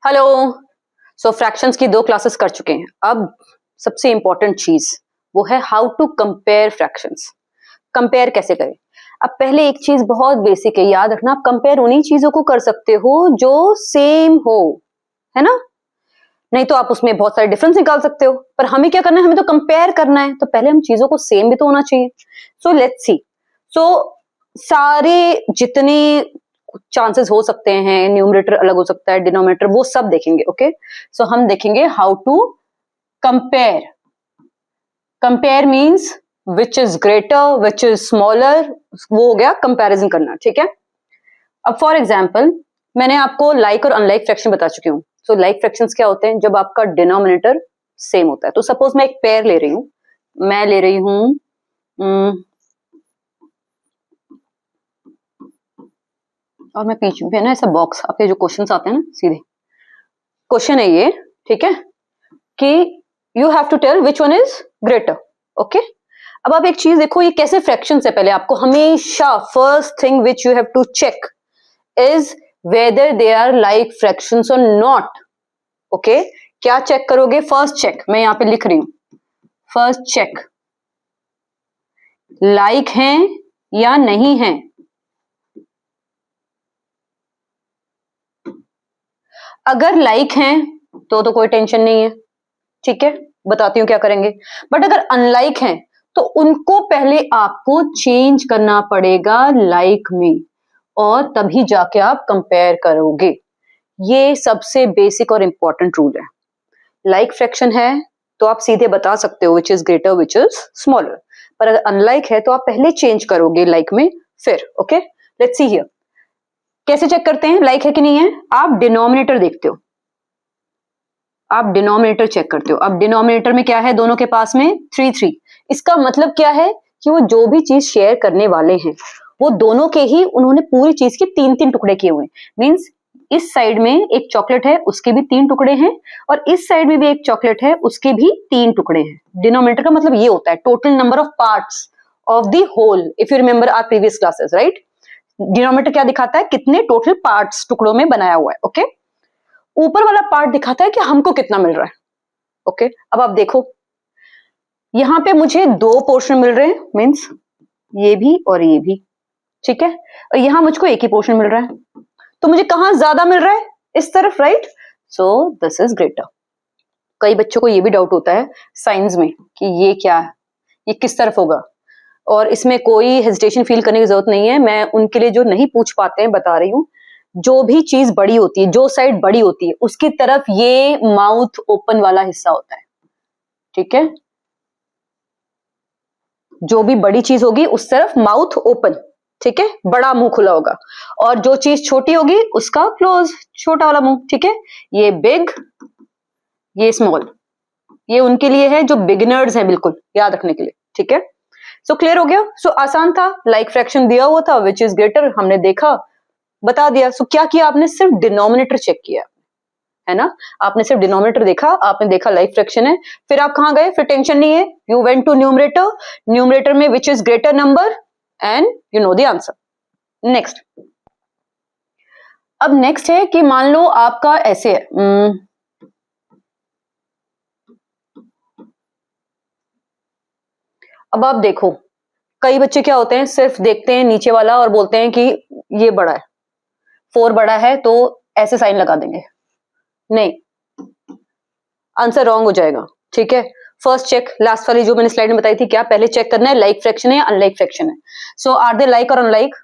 Hello. सो fractions की 2 classes कर चुके हैं। अब सबसे इंपॉर्टेंट चीज वो है how to compare fractions. Compare कैसे करें? अब पहले एक चीज बहुत बेसिक है, याद रखना, आप कंपेयर उन्हीं चीजों को कर सकते हो जो सेम हो, है ना? नहीं तो आप उसमें बहुत सारे डिफरेंस निकाल सकते हो, पर हमें क्या करना है, हमें तो कंपेयर करना है, तो पहले हम चीजों को सेम भी तो होना चाहिए। So let's see. सो सारे जितने चांसेस हो सकते हैं, न्यूमरेटर अलग हो सकता है, डिनोमिनेटर, वो सब देखेंगे। ओके, सो हम देखेंगे how to compare. Compare means which is greater, which is smaller, वो हो गया कंपैरिजन करना। ठीक है, अब फॉर एग्जाम्पल मैंने आपको लाइक और अनलाइक फ्रैक्शन बता चुकी हूँ। सो लाइक फ्रैक्शंस क्या होते हैं? जब आपका डिनोमिनेटर सेम होता है। तो सपोज मैं एक पेयर ले रही हूँ, मैं ले रही हूँ और मैं पीछे भी है ना ऐसा बॉक्स, आपके जो क्वेश्चंस आते हैं ना, सीधे क्वेश्चन है ये, ठीक है, कि you have to tell which one is greater. Okay, अब आप एक चीज देखो, ये कैसे फ्रैक्शंस है। पहले आपको हमेशा first thing which you have to check is whether they are like fractions और नॉट। ओके, क्या चेक करोगे? फर्स्ट चेक, मैं यहां पे लिख रही हूं, फर्स्ट चेक लाइक हैं या नहीं है। अगर लाइक हैं तो कोई टेंशन नहीं है, ठीक है, बताती हूं क्या करेंगे। बट अगर अनलाइक हैं तो उनको पहले आपको चेंज करना पड़ेगा लाइक में, और तभी जाके आप कंपेयर करोगे। ये सबसे बेसिक और इंपॉर्टेंट रूल है। लाइक फ्रैक्शन है तो आप सीधे बता सकते हो विच is greater, which is smaller, पर अगर अनलाइक है तो आप पहले चेंज करोगे लाइक में फिर। Okay, let's see here. कैसे चेक करते हैं लाइक है कि नहीं है? आप डिनोमिनेटर देखते हो, आप डिनोमिनेटर चेक करते हो। अब डिनोमिनेटर में क्या है? दोनों के पास में 3 3। इसका मतलब क्या है कि वो जो भी चीज शेयर करने वाले हैं वो दोनों के ही, उन्होंने पूरी चीज के 3 3 टुकड़े किए हुए हैं। मींस इस साइड में एक चॉकलेट है, उसके भी 3 टुकड़े हैं, और इस साइड में भी एक चॉकलेट है, उसके भी 3 टुकड़े हैं। डिनोमिनेटर का मतलब ये होता है total number of parts of the whole. If you remember our previous classes, right? Denominator क्या दिखाता है? कितने टोटल पार्ट्स टुकड़ों में बनाया हुआ है। ओके, ऊपर वाला पार्ट दिखाता है कि हमको कितना मिल रहा है। ओके, अब आप देखो, यहां पे मुझे 2 पोर्शन मिल रहे हैं, मींस ये भी और ये भी, ठीक है, और यहां मुझको एक ही पोर्शन मिल रहा है। तो मुझे कहां ज्यादा मिल रहा है? इस तरफ, right? So this is greater. कई बच्चों को ये भी डाउट होता है साइंस में कि ये क्या है, ये किस तरफ होगा, और इसमें कोई हेजिटेशन फील करने की जरूरत नहीं है। मैं उनके लिए जो नहीं पूछ पाते हैं बता रही हूं। जो भी चीज बड़ी होती है, जो साइड बड़ी होती है, उसकी तरफ ये माउथ ओपन वाला हिस्सा होता है, ठीक है? जो भी बड़ी चीज होगी उस तरफ माउथ ओपन, ठीक है, बड़ा मुंह खुला होगा, और जो चीज छोटी होगी उसका क्लोज, छोटा वाला मुंह, ठीक है? ये बिग, ये स्मॉल, ये उनके लिए है जो बिगिनर्स हैं, बिल्कुल याद रखने के लिए, ठीक है? सो क्लियर हो गया? सो आसान था, लाइक फ्रैक्शन दिया हुआ था, विच इज ग्रेटर, हमने देखा, बता दिया। सो क्या किया आपने? सिर्फ डिनोमिनेटर चेक किया, है ना? आपने सिर्फ डिनोमिनेटर देखा, आपने देखा लाइक फ्रैक्शन है, फिर आप कहां गए? फिर टेंशन नहीं है, you went to numerator, numerator में which is greater number, and you know the answer. Next, अब नेक्स्ट है कि मान लो आपका ऐसे है, अब आप देखो, कई बच्चे क्या होते हैं, सिर्फ देखते हैं नीचे वाला और बोलते हैं कि ये बड़ा है, 4 बड़ा है, तो ऐसे साइन लगा देंगे। नहीं, आंसर रॉन्ग हो जाएगा, ठीक है? फर्स्ट चेक, लास्ट वाली जो मैंने स्लाइड में बताई थी, क्या पहले चेक करना है लाइक फ्रैक्शन है या अनलाइक फ्रैक्शन है। सो आर दे लाइक और unlike?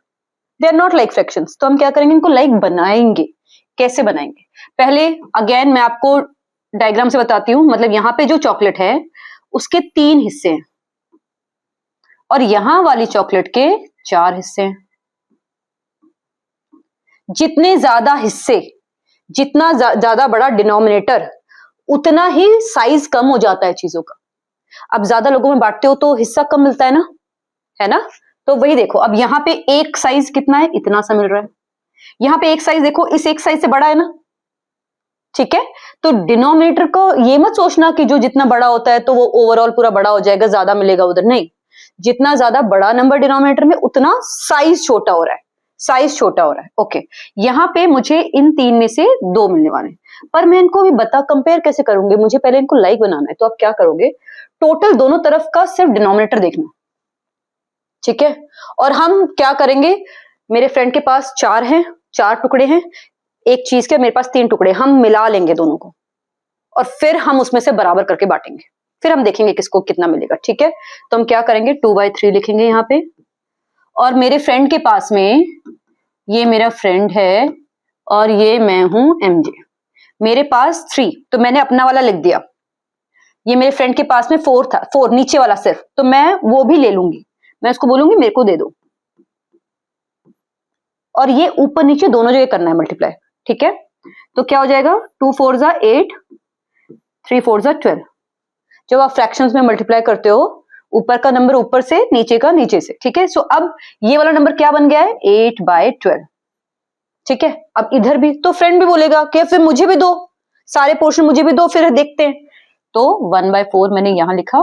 They are not like fractions. तो हम क्या करेंगे? इनको लाइक बनाएंगे। कैसे बनाएंगे? पहले अगेन मैं आपको डायग्राम से बताती हूं। मतलब यहां पे जो चॉकलेट है उसके 3 हिस्से हैं, और यहां वाली चॉकलेट के 4 हिस्से हैं। जितने ज्यादा हिस्से, जितना ज्यादा बड़ा डिनोमिनेटर, उतना ही साइज कम हो जाता है चीजों का। अब ज्यादा लोगों में बांटते हो तो हिस्सा कम मिलता है ना, है ना? तो वही देखो, अब यहाँ पे एक साइज कितना है? इतना सा मिल रहा है। यहाँ पे एक साइज देखो, इस एक साइज से बड़ा है ना, ठीक है? तो डिनोमिनेटर को ये मत सोचना कि जो जितना बड़ा होता है तो वो ओवरऑल पूरा बड़ा हो जाएगा, ज्यादा मिलेगा उधर, नहीं। जितना ज्यादा बड़ा नंबर डिनोमिनेटर में, उतना साइज छोटा हो रहा है। साइज छोटा हो रहा है। ओके, यहाँ पे मुझे इन 3 में से 2 मिलने वाले हैं, पर मैं इनको भी कंपेयर कैसे करूंगी, मुझे पहले इनको लाइक बनाना है। तो आप क्या करोगे, टोटल दोनों तरफ का सिर्फ डिनोमिनेटर देखना, ठीक है। और हम क्या करेंगे, मेरे फ्रेंड के पास 4 हैं, 4 टुकड़े हैं एक चीज के, मेरे पास 3 टुकड़े, हम मिला लेंगे दोनों को और फिर हम उसमें से बराबर करके बांटेंगे, फिर हम देखेंगे किसको कितना मिलेगा, ठीक है। तो हम क्या करेंगे, 2/3 लिखेंगे यहाँ पे, और मेरे फ्रेंड के पास में, ये मेरा फ्रेंड है और ये मैं हूं MJ, मेरे पास 3, तो मैंने अपना वाला लिख दिया। ये मेरे फ्रेंड के पास में 4 था, 4 नीचे वाला सिर्फ, तो मैं वो भी ले लूंगी, मैं उसको बोलूंगी मेरे को दे दो, और ये ऊपर नीचे दोनों जगह करना है मल्टीप्लाई, ठीक है। तो क्या हो जाएगा, 2 4 जा 8, 3 4 जा 12। जब आप फ्रैक्शंस में मल्टीप्लाई करते हो, ऊपर का नंबर ऊपर से, नीचे का नीचे से, ठीक है। सो अब ये वाला नंबर क्या बन गया है, 8/12, ठीक है। अब इधर भी तो फ्रेंड भी बोलेगा कि फिर मुझे भी दो, सारे पोर्शन मुझे भी दो, फिर देखते हैं। तो 1/4 मैंने यहां लिखा,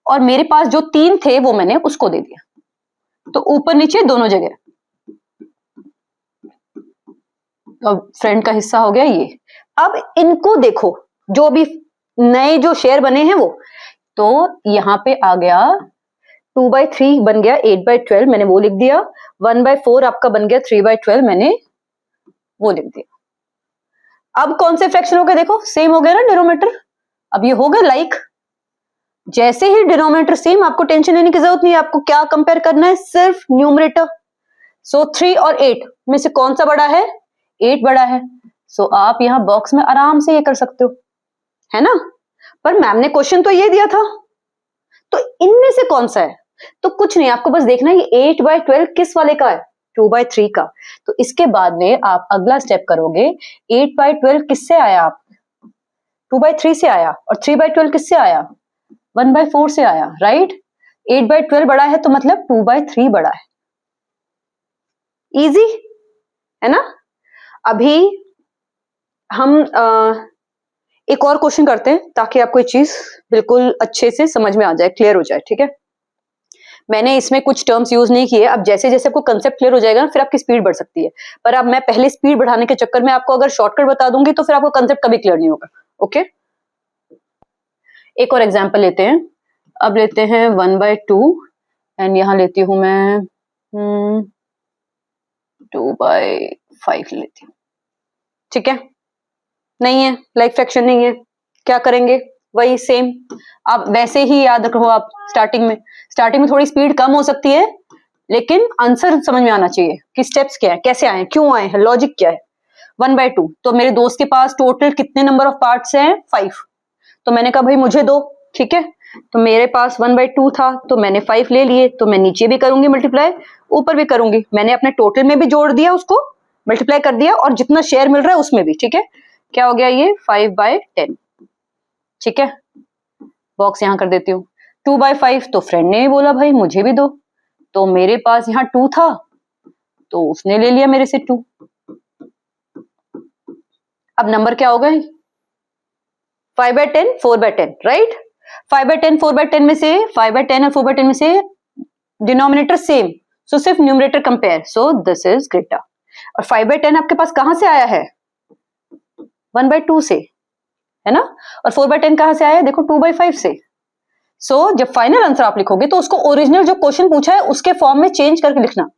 और मेरे पास जो 3 थे वो मैंने उसको दे दिया, तो ऊपर नीचे दोनों जगह। अब फ्रेंड का हिस्सा हो गया ये। अब इनको देखो, जो भी नए जो शेयर बने हैं वो, तो यहां पे आ गया 2/3 बन गया 8/12, मैंने वो लिख दिया। 1/4 आपका बन गया 3/12, मैंने वो लिख दिया। अब कौन से फ्रैक्शन हो गए, देखो सेम हो गया ना डिनोमिनेटर। अब ये हो गया लाइक, जैसे ही डिनोमिनेटर सेम, आपको टेंशन लेने की जरूरत नहीं है। आपको क्या कंपेयर करना है, सिर्फ न्यूमरेटर। सो 3 और 8 में से कौन सा बड़ा है, 8 बड़ा है। सो आप यहां बॉक्स में आराम से ये कर सकते हो, है ना। पर मैम ने क्वेश्चन तो ये दिया था, तो इनमें से कौन सा है, तो कुछ नहीं, आपको बस देखना है ये 8/12 किस वाले का है, 2/3 का। तो इसके बाद में आप अगला स्टेप करोगे, 8/12 किससे आया, आप 2/3 से आया, और 3/12 किससे आया, 1/4 से आया, राइट। 8/12 बड़ा है तो मतलब 2/3 बड़ा है, इजी है ना। अभी हम एक और क्वेश्चन करते हैं, ताकि आपको ये चीज बिल्कुल अच्छे से समझ में आ जाए, क्लियर हो जाए, ठीक है। मैंने इसमें कुछ टर्म्स यूज नहीं किए, अब जैसे जैसे आपको कंसेप्ट क्लियर हो जाएगा ना, फिर आपकी स्पीड बढ़ सकती है। पर अब मैं पहले स्पीड बढ़ाने के चक्कर में आपको अगर शॉर्टकट बता दूंगी, तो फिर आपको कंसेप्ट कभी क्लियर नहीं होगा, ओके। एक और एग्जाम्पल लेते हैं, अब लेते हैं 1/2, एंड यहां लेती हूं मैं 2/5 लेती हूँ, ठीक है। नहीं है, लाइक फ्रैक्शन नहीं है, क्या करेंगे, वही सेम। आप वैसे ही याद रखो, आप स्टार्टिंग में थोड़ी स्पीड कम हो सकती है, लेकिन आंसर समझ में आना चाहिए कि स्टेप्स क्या है, कैसे आए, क्यों आए हैं, लॉजिक क्या है। 1/2, तो मेरे दोस्त के पास टोटल कितने नंबर ऑफ पार्ट्स हैं, 5। तो मैंने कहा भाई मुझे दो, ठीक है। तो मेरे पास 1/2 था, तो मैंने 5 ले लिए, तो मैं नीचे भी करूंगी मल्टीप्लाई, ऊपर भी करूंगी। मैंने अपने टोटल में भी जोड़ दिया, उसको मल्टीप्लाई कर दिया, और जितना शेयर मिल रहा है उसमें भी, ठीक है। क्या हो गया ये 5/10, ठीक है। बॉक्स यहां कर देती हूँ। 2/5 तो फ्रेंड ने बोला भाई मुझे भी दो, तो मेरे पास यहाँ 2 था, तो उसने ले लिया मेरे से 2। अब नंबर क्या हो गए, 5/10 4/10, राइट। 5/10 4/10 में से, 5/10 और 4/10 में से डिनोमिनेटर सेम, सो सिर्फ numerator compare, so this is greater. और 5/10 आपके पास कहां से आया है, 1/2 से, है ना। और 4/10 कहां से आया, देखो 2/5 से। सो जब फाइनल आंसर आप लिखोगे, तो उसको ओरिजिनल जो क्वेश्चन पूछा है उसके फॉर्म में चेंज करके लिखना,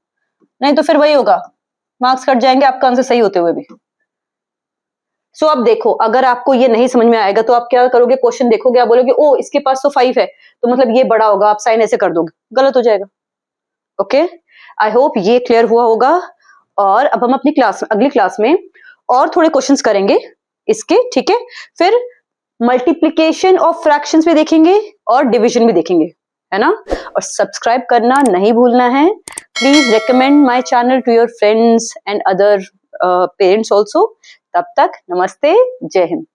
नहीं तो फिर वही होगा, मार्क्स कट जाएंगे आपका आंसर सही होते हुए भी। सो अब देखो, अगर आपको ये नहीं समझ में आएगा, तो आप क्या करोगे, क्वेश्चन देखोगे, आप बोलोगे ओ इसके पास तो 5 है, तो मतलब ये बड़ा होगा, आप साइन ऐसे कर दोगे, गलत हो जाएगा, ओके। आई होप ये क्लियर हुआ होगा। और अब हम अपनी अगली क्लास में और थोड़े क्वेश्चंस करेंगे इसके, ठीक है। फिर मल्टीप्लिकेशन ऑफ फ्रैक्शंस भी देखेंगे और डिवीजन भी देखेंगे, है ना। और सब्सक्राइब करना नहीं भूलना है। Please recommend my channel to your friends and other parents also. तब तक नमस्ते, जय हिंद।